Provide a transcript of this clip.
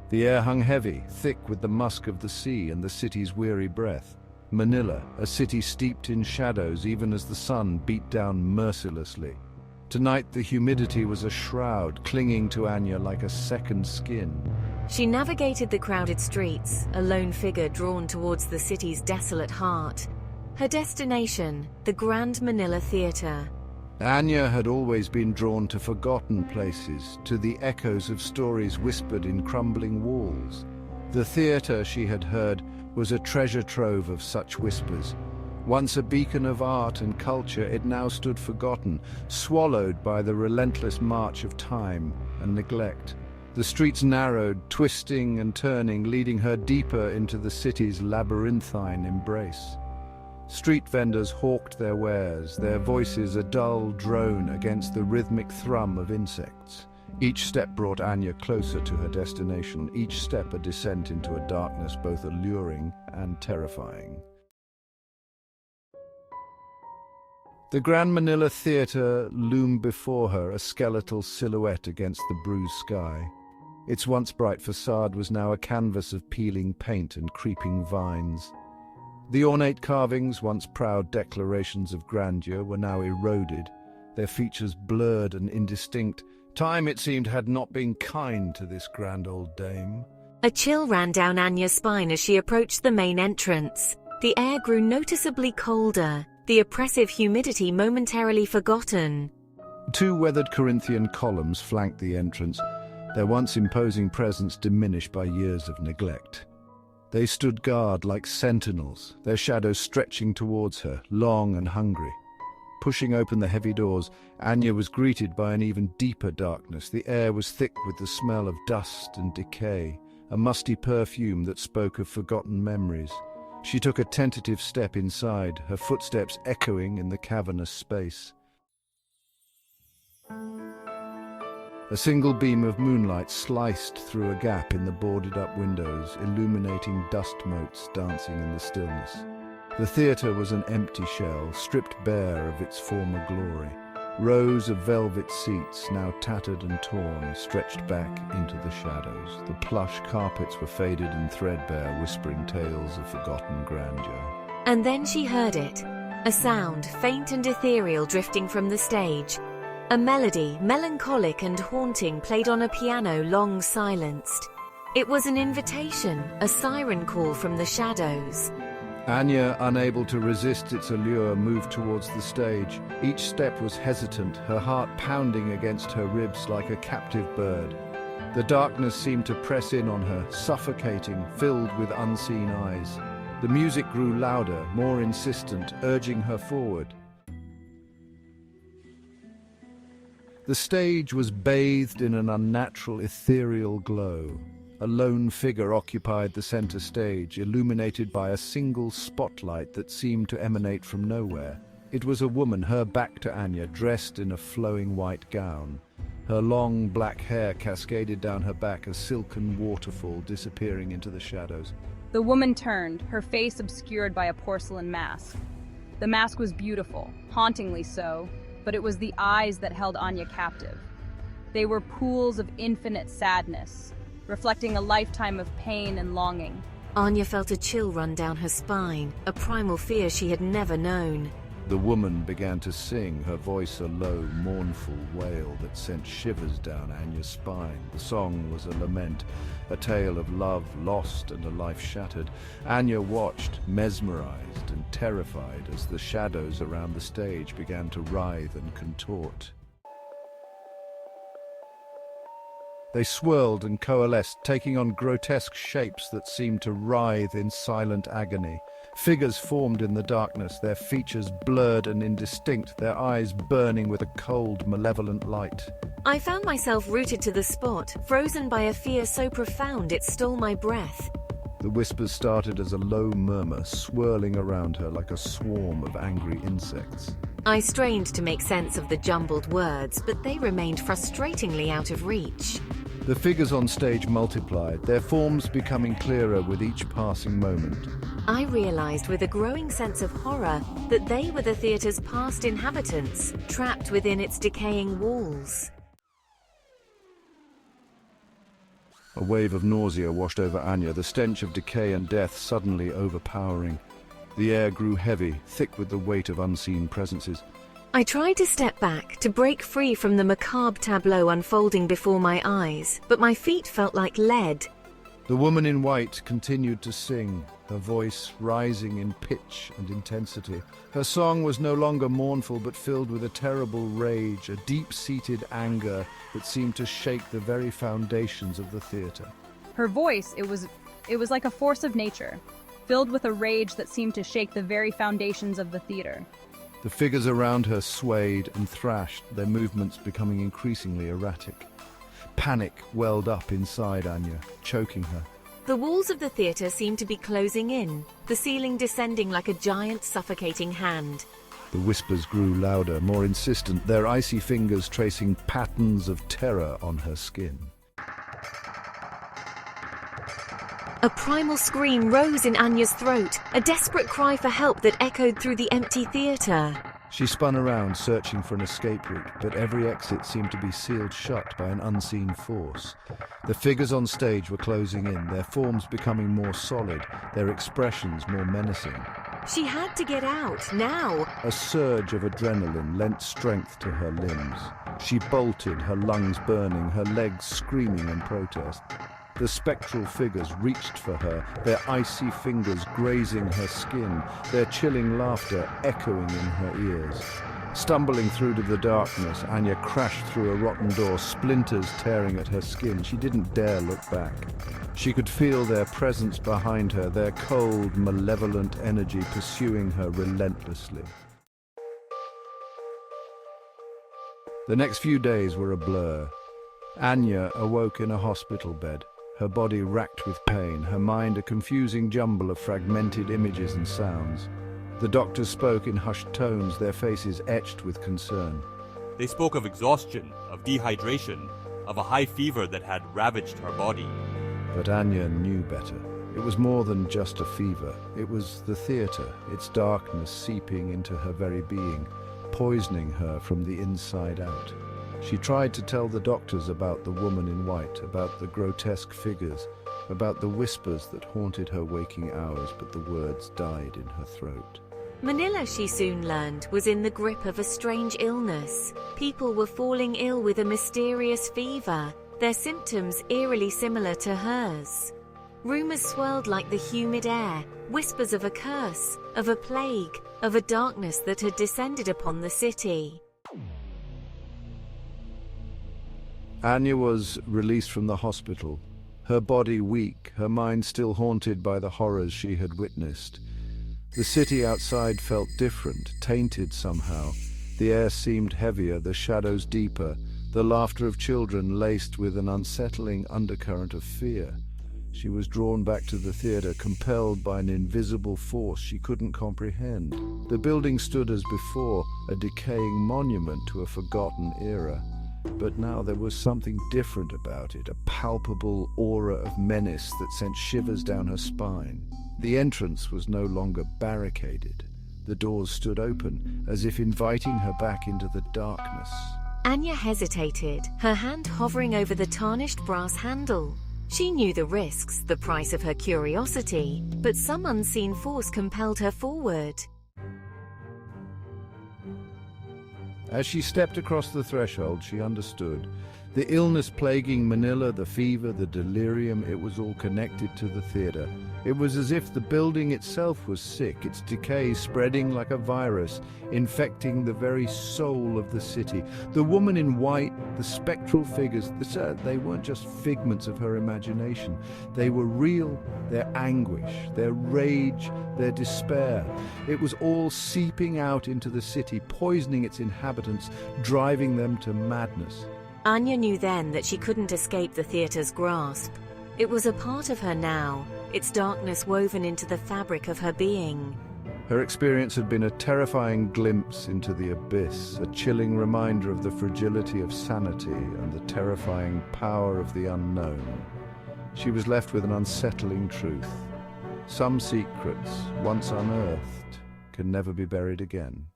The air hung heavy, thick with the musk of the sea and the city's weary breath. Manila, a city steeped in shadows even as the sun beat down mercilessly. Tonight the humidity was a shroud clinging to Anya like a second skin. She navigated the crowded streets, a lone figure drawn towards the city's desolate heart. Her destination, the Grand Manila Theatre. Anya had always been drawn to forgotten places, to the echoes of stories whispered in crumbling walls. The theatre, she had heard, was a treasure trove of such whispers. Once a beacon of art and culture, it now stood forgotten, swallowed by the relentless march of time and neglect. The streets narrowed, twisting and turning, leading her deeper into the city's labyrinthine embrace. Street vendors hawked their wares, their voices a dull drone against the rhythmic thrum of insects. Each step brought Anya closer to her destination, each step a descent into a darkness both alluring and terrifying. The Grand Manila Theatre loomed before her, a skeletal silhouette against the bruised sky. Its once bright facade was now a canvas of peeling paint and creeping vines. The ornate carvings, once proud declarations of grandeur, were now eroded, their features blurred and indistinct. Time, it seemed, had not been kind to this grand old dame. A chill ran down Anya's spine as she approached the main entrance. The air grew noticeably colder, the oppressive humidity momentarily forgotten. Two weathered Corinthian columns flanked the entrance, their once imposing presence diminished by years of neglect. They stood guard like sentinels, their shadows stretching towards her, long and hungry. Pushing open the heavy doors, Anya was greeted by an even deeper darkness. The air was thick with the smell of dust and decay, a musty perfume that spoke of forgotten memories. She took a tentative step inside, her footsteps echoing in the cavernous space. A single beam of moonlight sliced through a gap in the boarded-up windows, illuminating dust motes dancing in the stillness. The theatre was an empty shell, stripped bare of its former glory. Rows of velvet seats, now tattered and torn, stretched back into the shadows. The plush carpets were faded and threadbare, whispering tales of forgotten grandeur. And then she heard it, a sound, faint and ethereal, drifting from the stage. A melody, melancholic and haunting, played on a piano long silenced. It was an invitation, a siren call from the shadows. Anya, unable to resist its allure, moved towards the stage. Each step was hesitant, her heart pounding against her ribs like a captive bird. The darkness seemed to press in on her, suffocating, filled with unseen eyes. The music grew louder, more insistent, urging her forward. The stage was bathed in an unnatural, ethereal glow. A lone figure occupied the center stage, illuminated by a single spotlight that seemed to emanate from nowhere. It was a woman, her back to Anya, dressed in a flowing white gown. Her long black hair cascaded down her back, a silken waterfall disappearing into the shadows. The woman turned, her face obscured by a porcelain mask. The mask was beautiful, hauntingly so, but it was the eyes that held Anya captive. They were pools of infinite sadness, reflecting a lifetime of pain and longing. Anya felt a chill run down her spine, a primal fear she had never known. The woman began to sing, her voice a low, mournful wail that sent shivers down Anya's spine. The song was a lament, a tale of love lost and a life shattered. Anya watched, mesmerized and terrified, as the shadows around the stage began to writhe and contort. They swirled and coalesced, taking on grotesque shapes that seemed to writhe in silent agony. Figures formed in the darkness, their features blurred and indistinct, their eyes burning with a cold, malevolent light. I found myself rooted to the spot, frozen by a fear so profound it stole my breath. The whispers started as a low murmur, swirling around her like a swarm of angry insects. I strained to make sense of the jumbled words, but they remained frustratingly out of reach. The figures on stage multiplied, their forms becoming clearer with each passing moment. I realized with a growing sense of horror that they were the theatre's past inhabitants, trapped within its decaying walls. A wave of nausea washed over Anya, the stench of decay and death suddenly overpowering. The air grew heavy, thick with the weight of unseen presences. I tried to step back, to break free from the macabre tableau unfolding before my eyes, but my feet felt like lead. The woman in white continued to sing, her voice rising in pitch and intensity. Her song was no longer mournful but filled with a terrible rage, a deep-seated anger that seemed to shake the very foundations of the theater. Her voice, it was like a force of nature, filled with a rage that seemed to shake the very foundations of the theater. The figures around her swayed and thrashed, their movements becoming increasingly erratic. Panic welled up inside Anya, choking her. The walls of the theater seemed to be closing in, the ceiling descending like a giant suffocating hand. The whispers grew louder, more insistent, their icy fingers tracing patterns of terror on her skin. A primal scream rose in Anya's throat, a desperate cry for help that echoed through the empty theater. She spun around, searching for an escape route, but every exit seemed to be sealed shut by an unseen force. The figures on stage were closing in, their forms becoming more solid, their expressions more menacing. She had to get out, now! A surge of adrenaline lent strength to her limbs. She bolted, her lungs burning, her legs screaming in protest. The spectral figures reached for her, their icy fingers grazing her skin, their chilling laughter echoing in her ears. Stumbling through to the darkness, Anya crashed through a rotten door, splinters tearing at her skin. She didn't dare look back. She could feel their presence behind her, their cold, malevolent energy pursuing her relentlessly. The next few days were a blur. Anya awoke in a hospital bed, her body racked with pain, her mind a confusing jumble of fragmented images and sounds. The doctors spoke in hushed tones, their faces etched with concern. They spoke of exhaustion, of dehydration, of a high fever that had ravaged her body. But Anya knew better. It was more than just a fever. It was the theater, its darkness seeping into her very being, poisoning her from the inside out. She tried to tell the doctors about the woman in white, about the grotesque figures, about the whispers that haunted her waking hours, but the words died in her throat. Manila, she soon learned, was in the grip of a strange illness. People were falling ill with a mysterious fever, their symptoms eerily similar to hers. Rumors swirled like the humid air, whispers of a curse, of a plague, of a darkness that had descended upon the city. Anya was released from the hospital, her body weak, her mind still haunted by the horrors she had witnessed. The city outside felt different, tainted somehow. The air seemed heavier, the shadows deeper, the laughter of children laced with an unsettling undercurrent of fear. She was drawn back to the theater, compelled by an invisible force she couldn't comprehend. The building stood as before, a decaying monument to a forgotten era. But now there was something different about it, a palpable aura of menace that sent shivers down her spine. The entrance was no longer barricaded. The doors stood open, as if inviting her back into the darkness. Anya hesitated, her hand hovering over the tarnished brass handle. She knew the risks, the price of her curiosity, but some unseen force compelled her forward. As she stepped across the threshold, she understood. The illness plaguing Manila, the fever, the delirium, it was all connected to the theater. It was as if the building itself was sick, its decay spreading like a virus, infecting the very soul of the city. The woman in white, the spectral figures, they weren't just figments of her imagination. They were real, their anguish, their rage, their despair. It was all seeping out into the city, poisoning its inhabitants, driving them to madness. Anya knew then that she couldn't escape the theater's grasp. It was a part of her now, its darkness woven into the fabric of her being. Her experience had been a terrifying glimpse into the abyss, a chilling reminder of the fragility of sanity and the terrifying power of the unknown. She was left with an unsettling truth. Some secrets, once unearthed, can never be buried again.